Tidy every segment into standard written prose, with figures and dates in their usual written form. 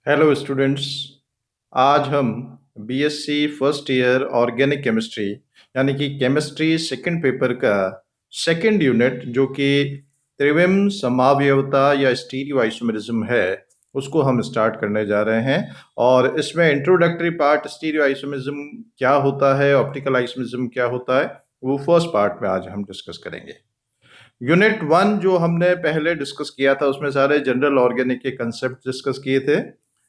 Hello students. आज हम BSc first year organic chemistry यानी कि केमिस्ट्री सेकंड पेपर का सेकंड यूनिट जो कि त्रिविम समअवयवता या स्टीरियो आइसोमेरिज्म है उसको हम स्टार्ट करने जा रहे हैं। और इसमें इंट्रोडक्टरी पार्ट स्टीरियो आइसोमेरिज्म क्या होता है, ऑप्टिकल आइसोमेरिज्म क्या होता है, वो फर्स्ट पार्ट में आज हम डिस्कस करेंगे। यूनिट 1 जो हमने पहले डिस्कस किया था उसमें सारे जनरल ऑर्गेनिक के कंसेप्ट डिस्कस किए थे।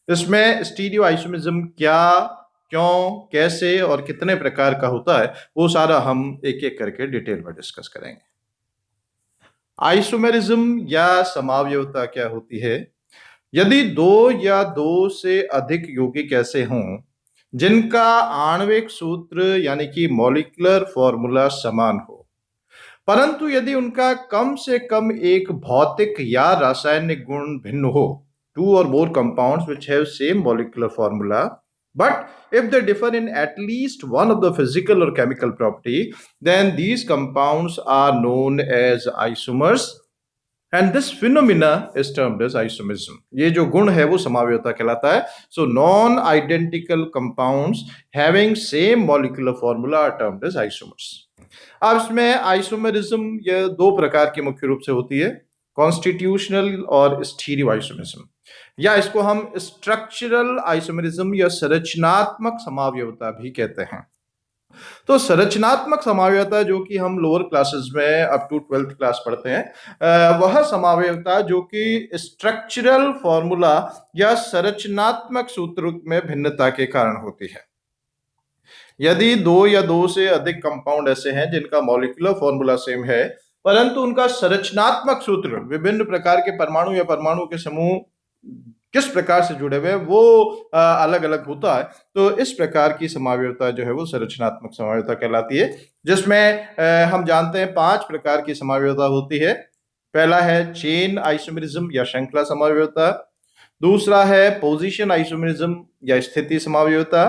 इसमें स्टीरियो आइसोमेरिज्म क्या, क्यों, कैसे और कितने प्रकार का होता है वो सारा हम एक एक करके डिटेल में डिस्कस करेंगे। आइसोमेरिज्म या समावयवता क्या होती है? यदि दो या दो से अधिक यौगिक ऐसे हों जिनका आणविक सूत्र यानी कि मॉलिक्यूलर फॉर्मूला समान हो, परंतु यदि उनका कम से कम एक भौतिक या रासायनिक गुण भिन्न हो, two or more compounds which have same molecular formula, but if they differ in at least one of the physical or chemical property, then these compounds are known as isomers. And this phenomena is termed as isomerism. ये जो गुण है वो समावयवता कहलाता है. So non-identical compounds having same molecular formula are termed as isomers. अब इसमें isomerism ये दो प्रकार की मुख्य रूप से होती है, कॉन्स्टिट्यूशनल और स्टीरियो आइसोमेरिज्म, या इसको हम स्ट्रक्चरल आइसोमेरिज्म या संरचनात्मक समावयवता भी कहते हैं। तो संरचनात्मक समावयवता जो कि हम लोअर क्लासेस में अप टू 12th क्लास पढ़ते हैं, वह समावयवता जो कि स्ट्रक्चरल फॉर्मूला या संरचनात्मक सूत्र में भिन्नता के कारण होती है। यदि दो या दो से अधिक कंपाउंड ऐसे हैं जिनका मॉलिक्यूलर फॉर्मूला सेम है परंतु उनका संरचनात्मक सूत्र, विभिन्न प्रकार के परमाणु या परमाणु के समूह किस प्रकार से जुड़े हुए वो अलग अलग होता है, तो इस प्रकार की समावयवता जो है वो संरचनात्मक समावयवता कहलाती है, जिसमें हम जानते हैं 5 प्रकार की समावयवता होती है। पहला है चेन आइसोमेरिज्म या श्रृंखला समावयवता, दूसरा है पोजीशन आइसोमेरिज्म या स्थिति समावयवता,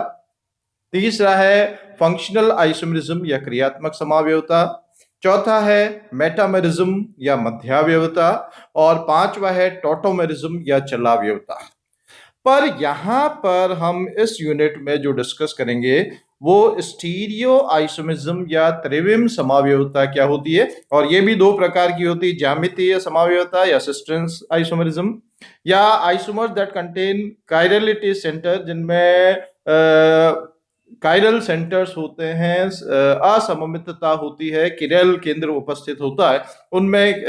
तीसरा है फंक्शनल आइसोमेरिज्म या क्रियात्मक समावयवता, चौथा है मेटामेरिज्म या मध्यावयवता और पांचवा है टोटोमेरिज्म या चलावयवता। पर यहां पर हम इस यूनिट में जो डिस्कस करेंगे वो स्टीरियो आइसोमेरिज्म या त्रिविम समावयवता क्या होती है, और ये भी दो प्रकार की होती है, ज्यामितीय समावयवता या सिस्टेंस आइसोमेरिज्म, या isomers that contain chirality centre, जिनमें कायरल सेंटर्स होते हैं, असममितता होती है, किरल केंद्र उपस्थित होता है, उनमें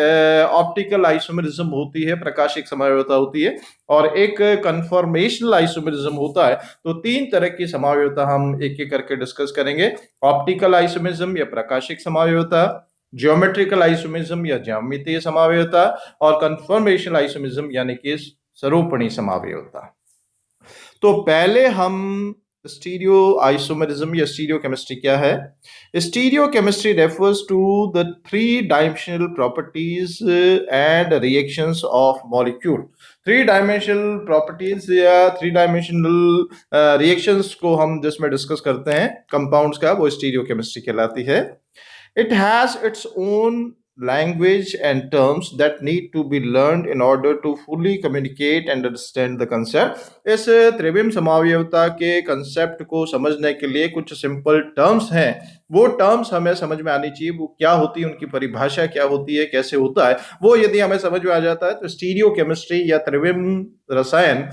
ऑप्टिकल आइसोमेरिज्म होती है, प्रकाशिक समावयवता होती है, और एक कन्फॉर्मेशनल आइसोमेरिज्म होता है। तो 3 तरह की समावयवता हम एक एक करके डिस्कस करेंगे। ऑप्टिकल आइसोमेरिज्म या प्रकाशिक समावयवता, ज्योमेट्रिकल आइसोमेरिज्म या ज्यामितीय समावयवता, और कन्फॉर्मेशनल आइसोमेरिज्म यानी कि सरूपणी समावयवता। तो पहले हम स्टीरियो आइसोमेरिज्म या स्टीरियो केमिस्ट्री क्या है? Stereo chemistry refers to the 3 dimensional properties and reactions of molecule. 3 dimensional properties या 3 डायमेंशनल रिएक्शंस को हम जिसमें डिस्कस करते हैं कंपाउंड्स का, वो स्टीरियो केमिस्ट्री कहलाती है। It has its own language and terms that need to be learned in order to fully communicate and understand the concept. इस त्रिविम समावयवता के कंसेप्ट को समझने के लिए कुछ सिंपल टर्म्स हैं, वो टर्म्स हमें समझ में आनी चाहिए, वो क्या होती है, उनकी परिभाषा क्या होती है, कैसे होता है, वो यदि हमें समझ में आ जाता है तो स्टीरियो केमिस्ट्री या त्रिविम रसायन,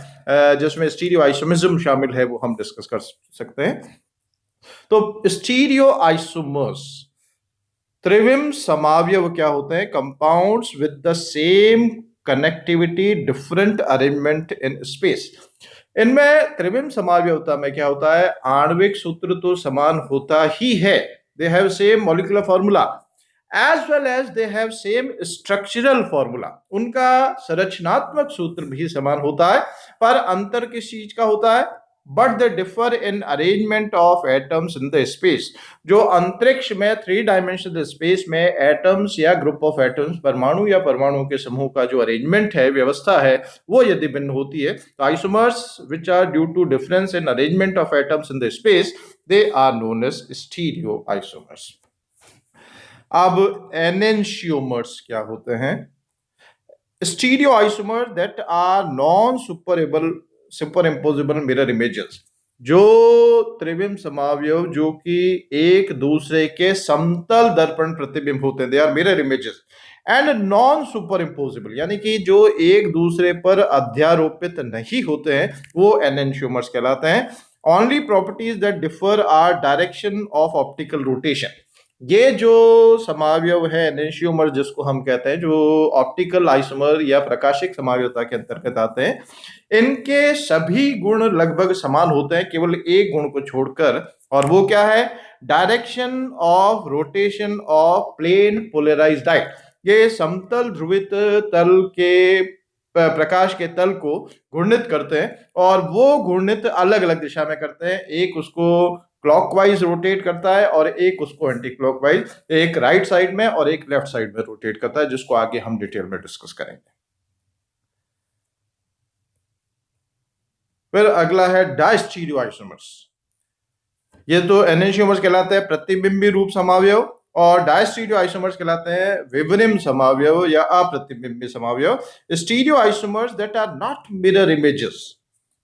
जिसमें स्टीरियो आइसोमेरिज्म शामिल है, वो हम डिस्कस कर सकते हैं। तो स्टीरियो आइसोमर्स त्रिविम समावयव क्या होते हैं? Compounds with the same connectivity different arrangement in space. इनमें त्रिविम समावयवता में क्या होता है, आणविक सूत्र तो समान होता ही है, they have same molecular formula as well as they have same structural formula, उनका संरचनात्मक सूत्र भी समान होता है, पर अंतर किस चीज का होता है? But they differ in arrangement of atoms in the space. जो अंतरिक्ष में 3 डायमेंशनल स्पेस में एटम्स या ग्रुप ऑफ एटम्स, परमाणु या परमाणु के समूह का जो अरेंजमेंट है, व्यवस्था है, वो यदि भिन्न होती है तो isomers which are due to difference in arrangement of atoms in the space, they are known as stereo isomers. अब एनेंशियोमर्स क्या होते हैं? Stereo isomer that are non superable super impossible mirror images, जो त्रिविम समावयव जो कि एक दूसरे के समतल दर्पण प्रतिबिंब होते हैं, they are mirror images. And non superimposable यानी कि जो एक दूसरे पर अध्यारोपित नहीं होते हैं, वो एनेंशियोमर्स कहलाते हैं। Only properties that differ are direction of optical rotation. ये जो समावयव है एनेंशियोमर जिसको हम कहते हैं, जो ऑप्टिकल आइसोमर या प्रकाशिक समावयवता के अंतर्गत आते हैं, इनके सभी गुण लगभग समान होते हैं, केवल एक गुण को छोड़कर, और वो क्या है? Direction of rotation of plane polarised light. ये समतल ध्रुवित तल के प्रकाश के तल को घूर्णित करते हैं, और वो घूर्णित अलग अलग दिशा में करते हैं। एक उसको क्लॉकवाइज रोटेट करता है और एक उसको एंटी क्लॉकवाइज, एक राइट साइड में और एक लेफ्ट साइड में रोटेट करता है, जिसको आगे हम डिटेल में डिस्कस करेंगे। फिर अगला है डायस्टीरियो आइसोमर्स। ये तो एनेंशियोमर्स कहलाते हैं प्रतिबिंबी रूप समावयव, और डायस्टीरियो आइसोमर्स कहलाते हैं विवरिम समावयव या अप्रतिबिंबी समावयव। Stereo isomers that are not mirror images,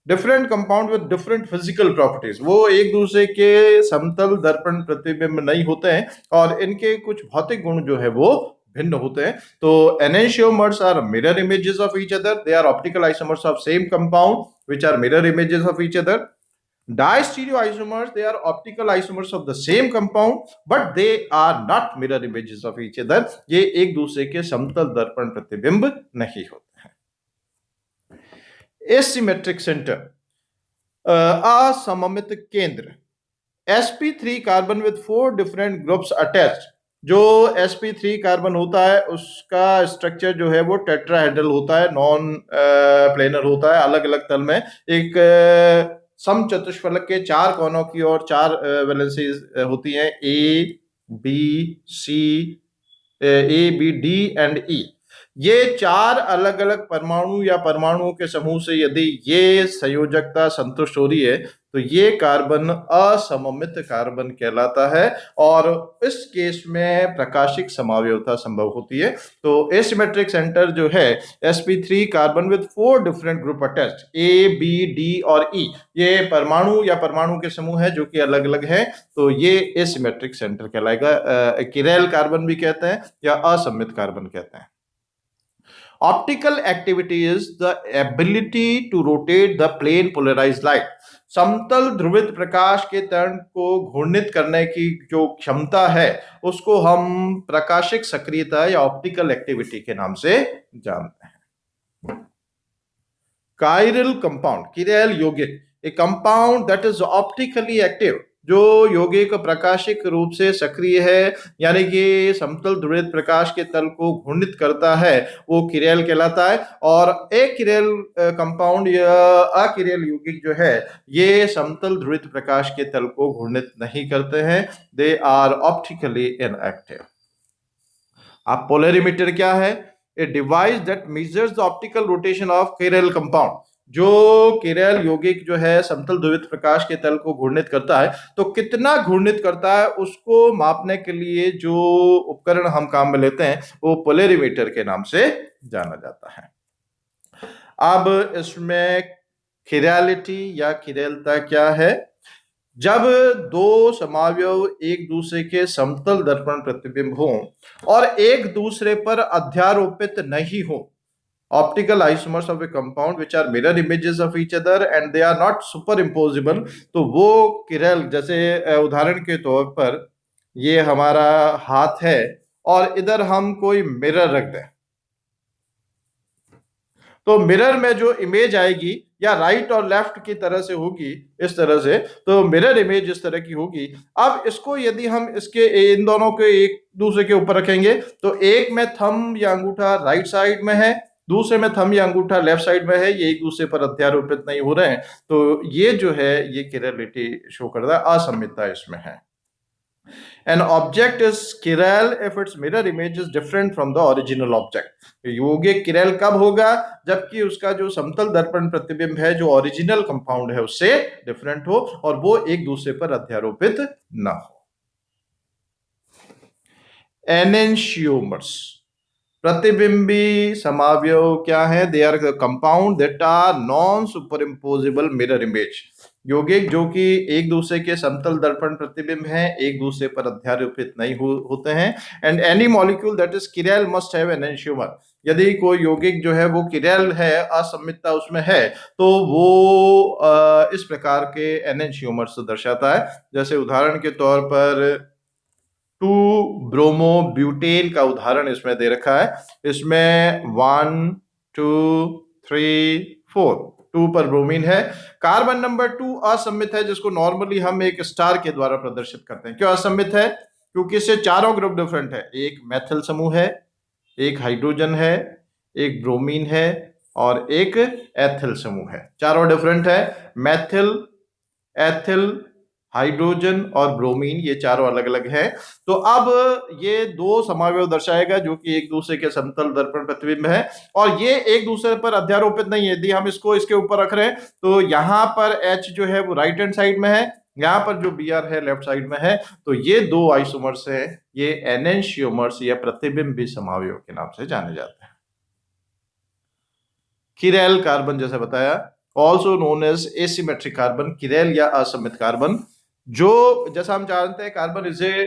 different compound with different physical properties. वो एक दूसरे के समतल दर्पण प्रतिबिंब नहीं होते हैं, और इनके कुछ भौतिक गुण जो है वो भिन्न होते हैं। तो enantiomers are mirror images of each other, they are optical isomers of same compound which are mirror images of each other. Diastereo isomers, they are optical isomers of the same compound, but they are not mirror images of each other. ये एक दूसरे के समतल दर्पण प्रतिबिंब नहीं होते हैं। Asymmetric center, असममित केंद्र। sp3 carbon with 4 different groups attached। जो sp3 कार्बन होता है उसका स्ट्रक्चर जो है वो टेट्राहेड्रल होता है, नॉन प्लेनर होता है। अलग अलग तल में एक समचतुष्फलक के 4 कोनों की और 4 वैलेंसीज होती हैं, ए बी डी एंड ई। ये 4 अलग अलग परमाणु या परमाणुओं के समूह से यदि ये संयोजकता संतुष्ट हो रही है, तो ये कार्बन असममित कार्बन कहलाता है, और इस केस में प्रकाशिक समावयवता संभव होती है। तो एसिमेट्रिक सेंटर जो है sp3 carbon with 4 different group attached, A B D और ई, ये परमाणु या परमाणु के समूह है जो कि अलग अलग है, तो ये एसिमेट्रिक सेंटर कहलाएगा। किरैल कार्बन भी कहते हैं या असममित कार्बन कहते हैं। Optical activity is the ability to rotate the plane polarized light। समतल ध्रुवित प्रकाश के तरंग को घूर्णित करने की जो क्षमता है उसको हम प्रकाशिक सक्रियता या ऑप्टिकल एक्टिविटी के नाम से जानते हैं। कायरल कंपाउंड, किरैल यौगिक, ए compound that is optically active, जो यौगिक प्रकाशिक रूप से सक्रिय है, यानी कि समतल ध्रुवित प्रकाश के तल को घूर्णित करता है, वो किरैल कहलाता है। और एक किरैल कंपाउंड या अकिरैल यौगिक जो है ये समतल ध्रुवित प्रकाश के तल को घूर्णित नहीं करते हैं, दे आर ऑप्टिकली इनएक्टिव। अब पोलरिमीटर क्या है? A device that measures the optical rotation of chiral compound. जो किरैल यौगिक जो है समतल ध्रुवित प्रकाश के तल को घूर्णित करता है, तो कितना घूर्णित करता है उसको मापने के लिए जो उपकरण हम काम में लेते हैं वो पोलरिमीटर के नाम से जाना जाता है। अब इसमें किरैलिटी या किरैलता क्या है? जब दो समावयव एक दूसरे के समतल दर्पण प्रतिबिंब हो और एक दूसरे पर अध्यारोपित नहीं हो, optical isomers of a compound which are mirror images of each other and they are not superimposable, तो वो किरैल, जैसे उदाहरण के तौर पर ये हमारा हाथ है और इधर हम कोई मिरर रख दें, तो मिरर में जो इमेज आएगी या राइट और लेफ्ट की तरह से होगी, इस तरह से, तो मिरर इमेज इस तरह की होगी। अब इसको यदि हम इसके इन दोनों के एक दूसरे के ऊपर रखेंगे, तो एक में थंब या अंगूठा राइट साइड में है, दूसरे में थंब या अंगूठा लेफ्ट साइड में है, ये एक दूसरे पर अध्यारोपित नहीं हो रहे हैं, तो ये जो है ये किरैलिटी शो करता है, असममितता इसमें है। An object is chiral if its mirror image is different from the original object। यौगिक किरैल कब होगा? जबकि उसका जो समतल दर्पण प्रतिबिंब है जो ओरिजिनल कंपाउंड है उससे डिफरेंट हो और वो एक दूसरे पर अध्यारोपित ना हो। एनेंशियोमर्स, प्रतिबिंबी समावयव क्या है? They are compound that are non superimposable mirror image, यौगिक जो कि एक दूसरे के समतल दर्पण प्रतिबिंब हैं, एक दूसरे पर अध्यारोपित नहीं होते हैं। And any molecule that is chiral must have enantiomer, यदि कोई यौगिक जो है वो किरैल है, असममितता उसमें है, तो वो इस प्रकार के एनेंशियोमर से दर्शाता है। जैसे उदाहरण के तौर पर 2 ब्रोमो ब्यूटेन का उदाहरण इसमें दे रखा है। इसमें 1 2 3 4 2 पर ब्रोमीन है। कार्बन नंबर 2 असममित है, जिसको नॉर्मली हम एक स्टार के द्वारा प्रदर्शित करते हैं। क्यों असममित है? क्योंकि इससे चारों ग्रुप डिफरेंट है। एक मेथिल समूह है, एक हाइड्रोजन है, एक ब्रोमीन है और एक एथिल समूह है। चारों डिफरेंट है। मेथिल, एथिल, हाइड्रोजन और ब्रोमीन, ये चारों अलग अलग हैं। तो अब ये दो समावयव दर्शाएगा जो कि एक दूसरे के समतल दर्पण प्रतिबिंब है, और ये एक दूसरे पर अध्यारोपित नहीं है। यदि हम इसको इसके ऊपर रख रहे हैं तो यहाँ पर H जो है वो राइट हैंड साइड में है, यहाँ पर जो Br है लेफ्ट साइड में है। तो ये दो आइसोमर्स हैं, ये एनेंशियोमर्स या प्रतिबिंबी समावयव के नाम से जाने जाते हैं। किरैल कार्बन जैसे बताया, also known as asymmetric carbon, chiral या असममित कार्बन, जो जैसा हम जानते हैं carbon is a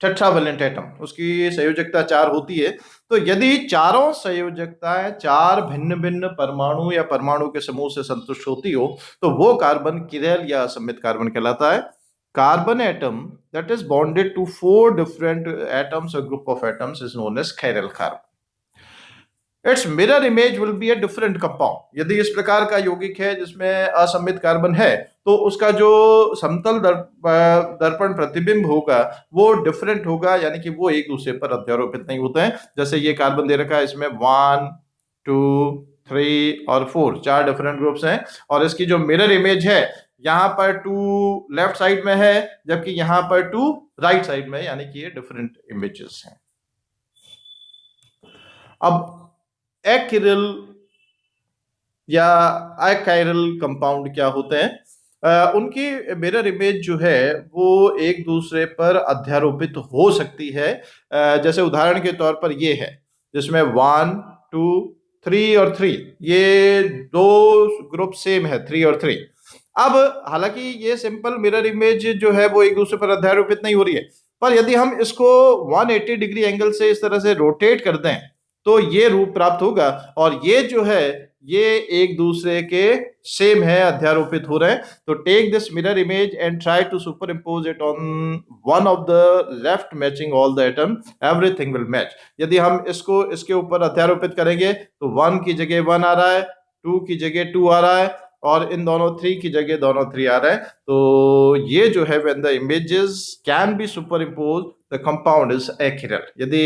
tetravalent atom, उसकी संयोजकता 4 होती है। तो यदि चारों संयोजकताएं 4 भिन्न भिन्न परमाणु या परमाणु के समूह से संतुष्ट होती हो तो वो कार्बन किरैल या असममित कार्बन कहलाता है। Carbon atom that is bonded to 4 different atoms और group of atoms is known as chiral carbon. Its mirror image will be a different compound. यदि इस प्रकार का यौगिक है जिसमें असममित कार्बन है तो उसका जो समतल दर्पण प्रतिबिंब होगा वो डिफरेंट होगा, यानी कि वो एक दूसरे पर अध्यारोपित नहीं होते हैं। जैसे ये कार्बन दे रखा है, इसमें 1 2 3 और 4 चार डिफरेंट ग्रुप्स हैं, और इसकी जो मिरर इमेज है यहाँ पर 2 लेफ्ट साइड में है जबकि यहाँ पर 2 राइट साइड में है, यानी कि ये डिफरेंट इमेजेस हैं। अब एकिरल या अकायरल कंपाउंड क्या होते हैं? उनकी मिरर इमेज जो है वो एक दूसरे पर अध्यारोपित हो सकती है। जैसे उदाहरण के तौर पर ये है जिसमें 1 2 3 और 3, ये दो ग्रुप सेम है, 3 और 3। अब हालांकि ये सिंपल मिरर इमेज जो है वो एक दूसरे पर अध्यारोपित नहीं हो रही है, पर यदि हम इसको 180 डिग्री एंगल से इस तरह से रोटेट कर दें तो ये रूप प्राप्त होगा, और ये जो है ये एक दूसरे के सेम है, अध्यारोपित हो रहे हैं। तो take this mirror image and try to superimpose it on one of the left matching all the atom, everything will match. यदि हम इसको इसके ऊपर अध्यारोपित करेंगे तो 1 की जगह 1 आ रहा है, 2 की जगह 2 आ रहा है, और इन दोनों 3 की जगह दोनों 3 आ रहे हैं। तो ये जो है when the images can be superimposed the compound is achiral। यदि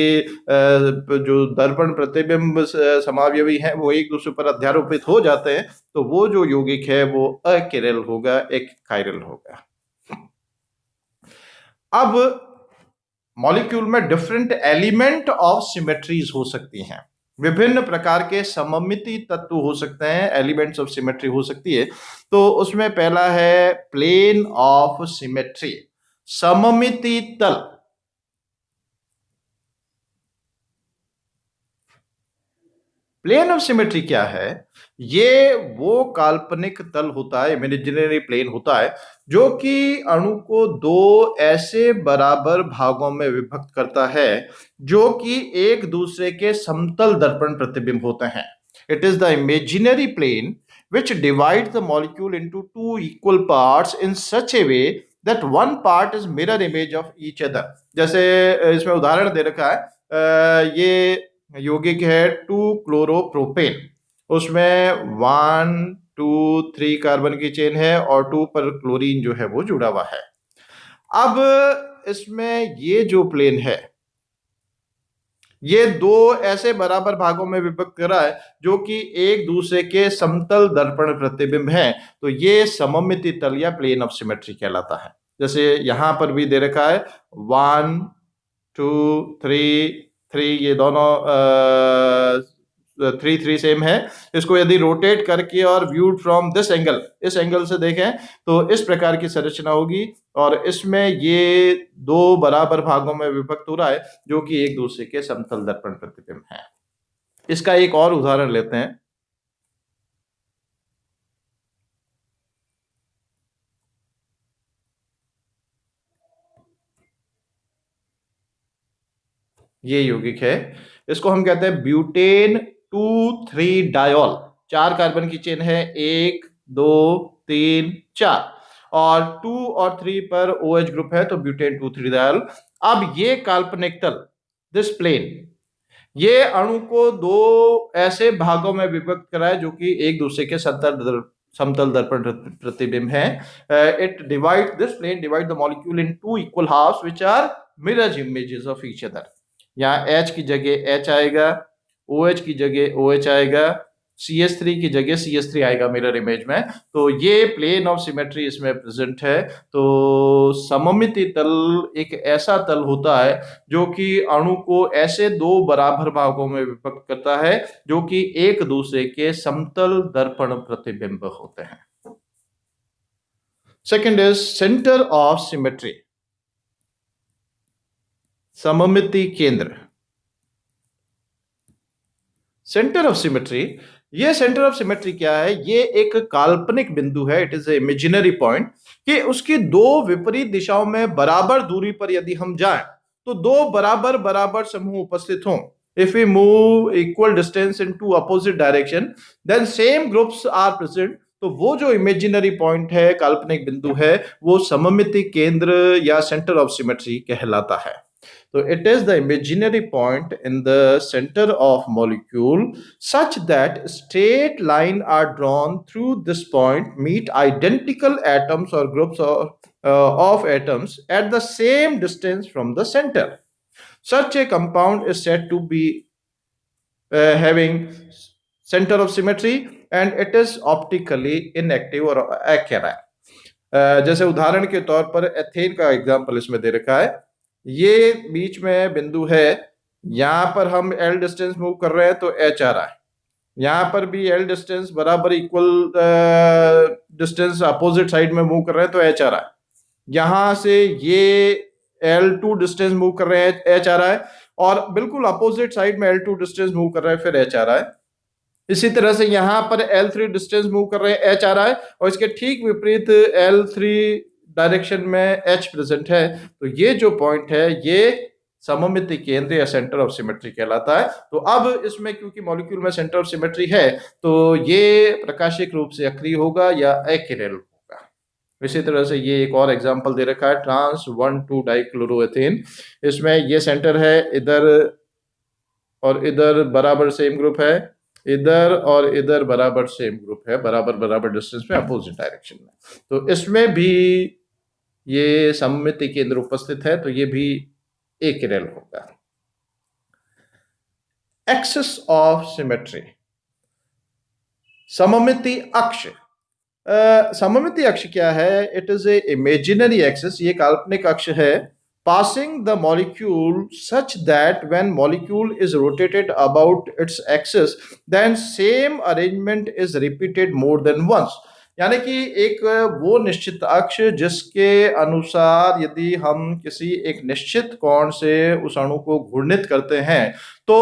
जो दर्पण प्रतिबिंब समावयवी हैं वो एक दूसरे पर अध्यारोपित हो जाते हैं तो वो जो यौगिक है वो अकिरल होगा, एक कायरल होगा। अब मॉलिक्यूल में डिफरेंट एलिमेंट ऑफ सिमेट्रीज हो सकती हैं, विभिन्न प्रकार के सममिति तत्व हो सकते हैं, एलिमेंट्स ऑफ सिमेट्री हो सकती है। तो उसमें पहला है प्लेन ऑफ सिमेट्री, सममिति तल। प्लेन ऑफ सिमेट्री क्या है? ये वो काल्पनिक तल होता है, इमेजिनरी प्लेन होता है, जो कि अणु को दो ऐसे बराबर भागों में विभक्त करता है जो कि एक दूसरे के समतल दर्पण प्रतिबिंब होते हैं। It is the imaginary plane which divides the molecule into two equal parts in such a way that one part is mirror image of each other। जैसे इसमें उदाहरण दे रखा है, ये यौगिक है 2 क्लोरोप्रोपेन, उसमें 1 2 3 कार्बन की चेन है और 2 पर क्लोरीन जो है वो जुड़ा हुआ है। अब इसमें ये जो प्लेन है ये दो ऐसे बराबर भागों में विभक्त करा है जो कि एक दूसरे के समतल दर्पण प्रतिबिंब हैं। तो ये सममिति तल या प्लेन ऑफ सिमेट्री कहलाता है। जैसे यहां पर भी दे रखा है 1 2 3 3, ये दोनों 3 3 सेम है। इसको यदि रोटेट करके और व्यूड फ्रॉम दिस एंगल, इस एंगल से देखें तो इस प्रकार की संरचना होगी, और इसमें ये दो बराबर भागों में विभक्त हो रहा है जो कि एक दूसरे के समतल दर्पण प्रतिबिंब है। इसका एक और उदाहरण लेते हैं। ये यौगिक है, इसको हम कहते हैं ब्यूटेन 2,3-डायोल। 4 कार्बन की चेन है, 1 2 3 4, और 2 और 3 पर OH ग्रुप है, तो ब्यूटेन 2,3-डायोल। अब ये काल्पनिक तल, दिस प्लेन, ये अणु को दो ऐसे भागों में विभक्त कराए जो कि एक दूसरे के समतल दर्पण प्रतिबिंब है। It divide this plane divide the molecule into equal halves which are mirror images of each other. यहाँ H की जगह H आएगा, OH की जगह OH आएगा, CH3 की जगह CH3 आएगा मिरर इमेज में। तो ये प्लेन ऑफ सिमेट्री इसमें प्रेजेंट है। तो सममिति तल एक ऐसा तल होता है जो कि अणु को ऐसे दो बराबर भागों में विभक्त करता है जो कि एक दूसरे के समतल दर्पण प्रतिबिंब होते हैं। Second is centre of symmetry, सममिति केंद्र। सेंटर ऑफ सिमेट्री, ये सेंटर ऑफ सिमेट्री क्या है? ये एक काल्पनिक बिंदु है, it is a imaginary point, कि उसकी दो विपरीत दिशाओं में बराबर दूरी पर यदि हम जाएं तो दो बराबर बराबर समूह उपस्थित हों। If we move equal distance in two opposite direction then same groups are present. तो वो जो इमेजिनरी पॉइंट है, काल्पनिक बिंदु है, वो सममिति केंद्र या सेंटर ऑफ सिमेट्री कहलाता है। So it is the imaginary point in the center of molecule such that straight line are drawn through this point meet identical atoms or groups of atoms at the same distance from the center. Such a compound is said to be having center of symmetry and it is optically inactive or achiral. जैसे उदाहरण के तौर पर ethane का example इसमें दे रखा है। ये बीच में बिंदु है, यहां पर हम L डिस्टेंस मूव कर रहे हैं तो H आ रहा है, यहां पर भी L डिस्टेंस बराबर इक्वल डिस्टेंस अपोजिट साइड में मूव कर रहे हैं तो H आ रहा है, यहां से ये L2 डिस्टेंस मूव कर रहे हैं H आ रहा है, और बिल्कुल अपोजिट साइड में L2 डिस्टेंस मूव कर रहे हैं फिर H आ रहा है। इसी तरह से यहां पर L3 डिस्टेंस मूव कर रहे हैं H आ रहा है, और इसके ठीक विपरीत L3 डायरेक्शन में H प्रेजेंट है। तो ये जो पॉइंट है ये सममिति केंद्र या सेंटर ऑफ सिमेट्री कहलाता है। तो अब इसमें क्योंकि मॉलिक्यूल में सेंटर ऑफ सिमेट्री है तो ये प्रकाशिक रूप से अक्रिय होगा या एक्रियल होगा। इसी तरह से ये एक और एग्जांपल दे रखा है, ट्रांस 1,2-डाइक्लोरोएथेन। इसमें ये सेंटर है, इधर और इधर बराबर सेम ग्रुप है, इधर और इधर बराबर सेम ग्रुप है, बराबर बराबर डिस्टेंस में अपोजिट डायरेक्शन में। तो इसमें भी ये सममिति केंद्र उपस्थित है, तो ये भी एक्रियल होगा। एक्सिस ऑफ सिमेट्री, सममिति अक्ष। सममिति अक्ष क्या है? It is a imaginary axis, ये काल्पनिक अक्ष है, passing the molecule such that when molecule is rotated about its axis then same arrangement is repeated more than once। यानी कि एक वो निश्चित अक्ष जिसके अनुसार यदि हम किसी एक निश्चित कोण से उस अणु को घूर्णित करते हैं तो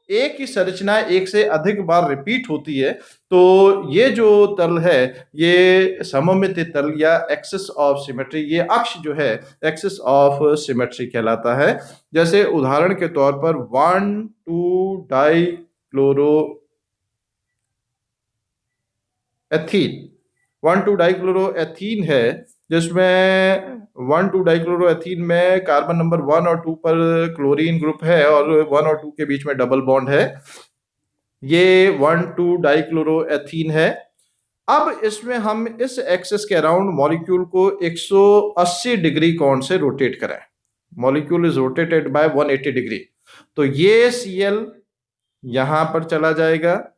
एक ही संरचना एक से अधिक बार रिपीट होती है। तो ये जो तल है ये सममिति तल या एक्सिस ऑफ सिमेट्री, ये अक्ष जो है एक्सिस ऑफ सिमेट्री कहलाता है। जैसे उदाहरण के तौर पर 1,2-डाइक्लोरोएथीन है, जिसमें 1,2-डाइक्लोरोएथीन में कार्बन नंबर 1 और 2 पर क्लोरीन ग्रुप है और 1 और 2 के बीच में डबल बॉन्ड है। ये 1,2-डाइक्लोरोएथीन है। अब इसमें हम इस एक्सिस के अराउंड मॉलिक्यूल को 180 डिग्री कोण से रोटेट करें। Molecule is rotated bye 180 degree. तो ये Cl यहां पर चला जाएगा,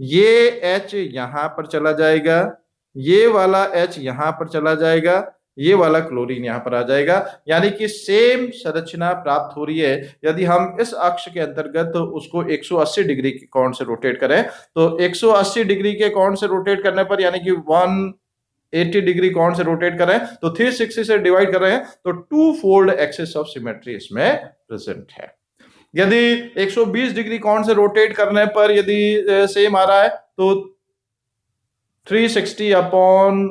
ये H यहां पर चला जाएगा, ये वाला H यहां पर चला जाएगा, ये वाला क्लोरीन यहां पर आ जाएगा। यानी कि सेम संरचना प्राप्त हो रही है। यदि हम इस अक्ष के अंतर्गत उसको 180 डिग्री के कोण से रोटेट करें तो 180 डिग्री के कोण से रोटेट करने पर यानी कि 180 डिग्री कोण से रोटेट करें तो 360 से डिवाइड कर रहे हैं तो 2-फोल्ड एक्सिस ऑफ सिमेट्री इसमें प्रेजेंट है। यदि 120 डिग्री कोण से रोटेट करने पर यदि सेम आ रहा है तो 360 अपॉन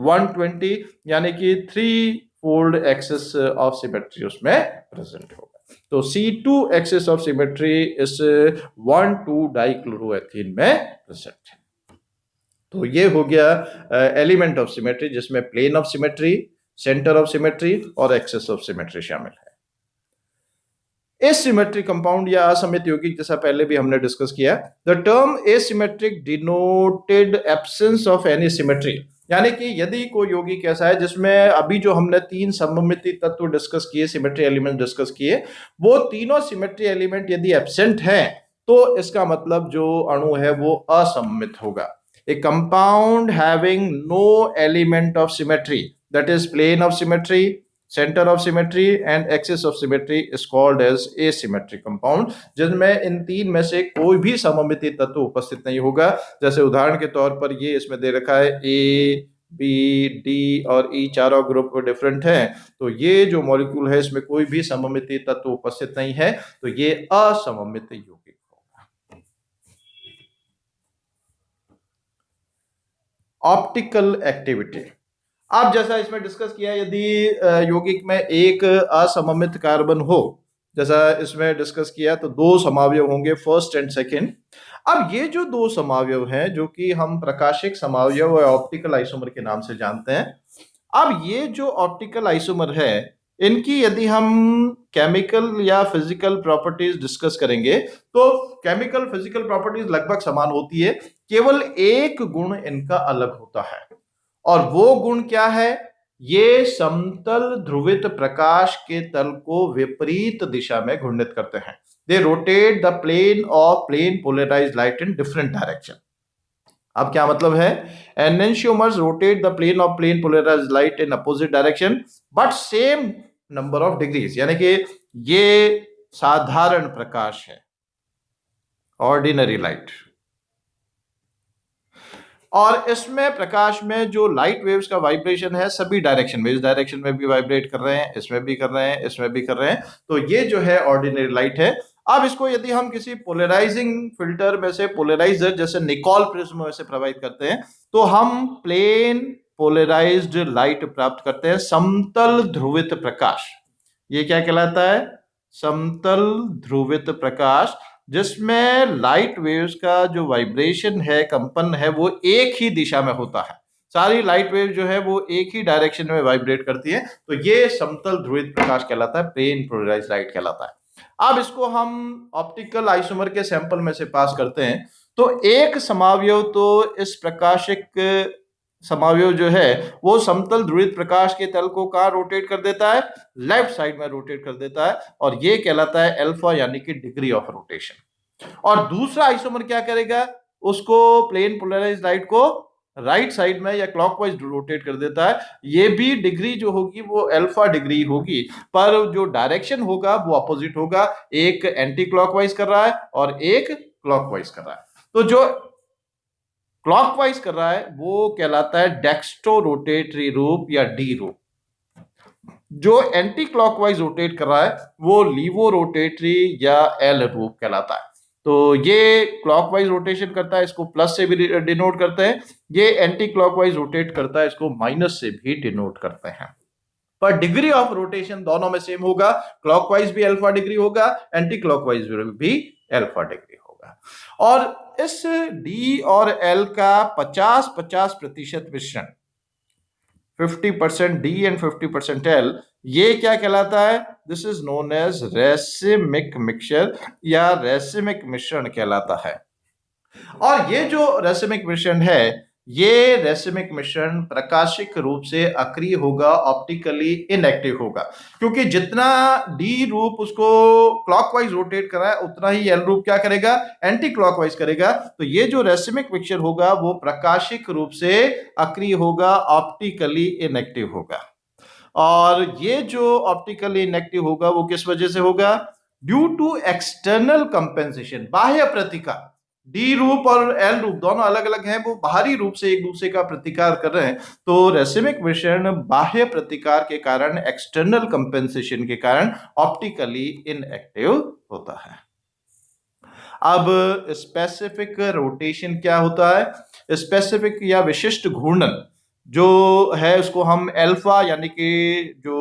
120 यानी कि 3-fold एक्सेस ऑफ सिमेट्री उसमें प्रेजेंट होगा। तो C2 एक्सेस ऑफ सिमेट्री इस 1,2 डाइक्लोरोएथीन में प्रेजेंट है। तो ये हो गया एलिमेंट ऑफ सिमेट्री, जिसमें plane of symmetry, centre of symmetry और एक्सेस ऑफ सिमेट्री शामिल है। एसिमेट्रिक कंपाउंड या असममित यौगिक, जैसा पहले भी हमने डिस्कस किया, the term asymmetric denoted absence of any symmetry, यानी कि यदि कोई यौगिक ऐसा है जिसमें अभी जो हमने 3 सममिति तत्व डिस्कस किए, सिमेट्री एलिमेंट डिस्कस किए, वो तीनों सिमेट्री एलिमेंट यदि एब्सेंट है तो इसका मतलब जो अणु है वो असममित होगा। A compound having no element of symmetry, that is plane of symmetry, center of symmetry and axis of symmetry is called as asymmetric compound, जिनमें इन तीन में से कोई भी सममिति तत्व उपस्थित नहीं होगा। जैसे उदाहरण के तौर पर ये इसमें दे रखा है A, B, D और E चारों ग्रुप डिफरेंट हैं, तो ये जो मॉलिक्यूल है इसमें कोई भी सममिति तत्व उपस्थित नहीं है, तो ये असममित यौगिक होगा। ऑप्टिकल एक्टिविटी, अब जैसा इसमें डिस्कस किया, यदि यौगिक में एक असममित कार्बन हो, जैसा इसमें डिस्कस किया, तो 2 समावयव होंगे, फर्स्ट एंड सेकंड। अब ये जो 2 समावयव हैं, जो कि हम प्रकाशिक समावयव और ऑप्टिकल आइसोमर के नाम से जानते हैं, अब ये जो ऑप्टिकल आइसोमर है, इनकी यदि हम केमिकल या फिजिकल प्रॉपर्टीज डिस्कस करेंगे तो केमिकल फिजिकल प्रॉपर्टीज लगभग समान होती है, केवल एक गुण इनका अलग होता है, और वो गुण क्या है? ये समतल ध्रुवित प्रकाश के तल को विपरीत दिशा में घूर्णित करते हैं। They rotate the plane of plane polarised light in different direction. अब क्या मतलब है? Enantiomers rotate the plane of plane polarised light in opposite direction but same number of degrees, यानी कि ये साधारण प्रकाश है, ऑर्डिनरी लाइट, और इसमें प्रकाश में जो लाइट वेव्स का वाइब्रेशन है सभी डायरेक्शन में, इस डायरेक्शन में भी वाइब्रेट कर रहे हैं, इसमें भी कर रहे हैं, इसमें भी कर रहे हैं, तो ये जो है ऑर्डिनरी लाइट है। अब इसको यदि हम किसी पोलराइजिंग फिल्टर में से, पोलराइजर जैसे निकोल प्रिज्म में से प्रोवाइड करते हैं, तो हम प्लेन पोलराइज्ड लाइट प्राप्त करते हैं, समतल ध्रुवित प्रकाश। ये क्या कहलाता है? समतल ध्रुवित प्रकाश, जिसमें लाइट वेव्स का जो वाइब्रेशन है, कंपन है, वो एक ही दिशा में होता है। सारी लाइट वेव जो है वो एक ही डायरेक्शन में वाइब्रेट करती है, तो ये समतल ध्रुवित प्रकाश कहलाता है, प्लेन पोलराइज्ड लाइट कहलाता है। अब इसको हम ऑप्टिकल आइसोमर के सैंपल में से पास करते हैं, तो एक समावयव तो इस प्रकाशिक समावयव जो है वो समतल ध्रुवित प्रकाश के तल को कहाँ रोटेट कर देता है? लेफ्ट साइड में रोटेट कर देता है, और ये कहलाता है अल्फा, यानी कि डिग्री ऑफ रोटेशन। और दूसरा आइसोमर क्या करेगा? उसको प्लेन पोलराइज्ड लाइट को राइट साइड में या क्लॉकवाइज रोटेट कर देता है। ये भी डिग्री जो होगी वो अल्फा डिग्री होगी, पर जो डायरेक्शन होगा वो अपोजिट होगा, एक एंटी क्लॉकवाइज कर रहा है और एक क्लॉकवाइज कर रहा है। तो जो क्लॉकवाइज कर रहा है वो कहलाता है डेक्स्ट्रो रोटेटरी रूप या डी रूप, जो एंटी क्लॉकवाइज रोटेट कर रहा है वो लीवो रोटेटरी या एल रूप कहलाता है। तो ये क्लॉकवाइज रोटेशन करता है, इसको प्लस से भी डिनोट करते हैं, ये एंटी क्लॉकवाइज रोटेट करता है, इसको माइनस से भी डिनोट करते हैं। पर डिग्री ऑफ रोटेशन दोनों में सेम होगा, क्लॉकवाइज भी अल्फा डिग्री होगा, एंटी क्लॉकवाइज भी अल्फा डिग्री होगा। और इस डी और एल का 50-50% मिश्रण, 50% डी एंड 50% एल, ये क्या कहलाता है? This is known as racemic mixture या रेसिमिक मिश्रण कहलाता है। और ये जो रेसिमिक मिश्रण है, ये रेसिमिक मिश्रण प्रकाशिक रूप से अक्रिय होगा, ऑप्टिकली इनएक्टिव होगा, क्योंकि जितना डी रूप उसको क्लॉकवाइज रोटेट कर रहा है उतना ही एल रूप क्या करेगा? एंटी क्लॉकवाइज करेगा। तो ये जो रेसिमिक मिक्सचर होगा वो प्रकाशिक रूप से अक्रिय होगा, ऑप्टिकली इनएक्टिव होगा। और ये जो ऑप्टिकली इनएक्टिव होगा वो किस वजह से होगा? ड्यू टू एक्सटर्नल कंपेंसेशन, बाह्य प्रतिकार। डी रूप और एल रूप दोनों अलग अलग हैं, वो बाहरी रूप से एक दूसरे का प्रतिकार कर रहे हैं। तो रेसिमिक विषण बाह्य प्रतिकार के कारण, एक्सटर्नल कंपेंसेशन के कारण ऑप्टिकली इनएक्टिव होता है। अब स्पेसिफिक रोटेशन क्या होता है? स्पेसिफिक या विशिष्ट घूर्णन जो है उसको हम अल्फा यानी कि जो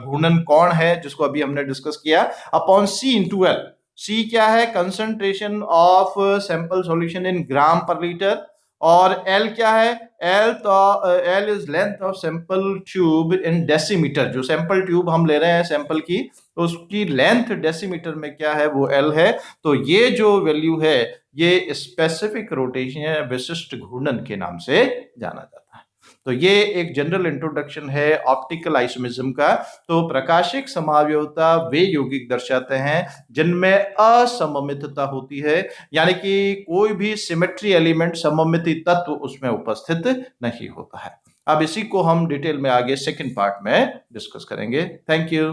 घूर्णन कोण है जिसको अभी हमने डिस्कस किया upon C into L. C क्या है? Concentration of sample solution in gram per litre. और एल क्या है? L is length of sample tube in decimetre. जो सैंपल ट्यूब हम ले रहे हैं सैंपल की, तो उसकी लेंथ डेसीमीटर में क्या है? वो एल है। तो ये जो वैल्यू है ये स्पेसिफिक रोटेशन या विशिष्ट घूर्णन के नाम से जाना जाता है। तो ये एक जनरल इंट्रोडक्शन है ऑप्टिकल आइसोमेरिज्म का। तो प्रकाशिक समावयवता वे यौगिक दर्शाते हैं जिनमें असममितता होती है, यानी कि कोई भी सिमेट्री एलिमेंट, सममिति तत्व उसमें उपस्थित नहीं होता है। अब इसी को हम डिटेल में आगे सेकंड पार्ट में डिस्कस करेंगे। Thank you.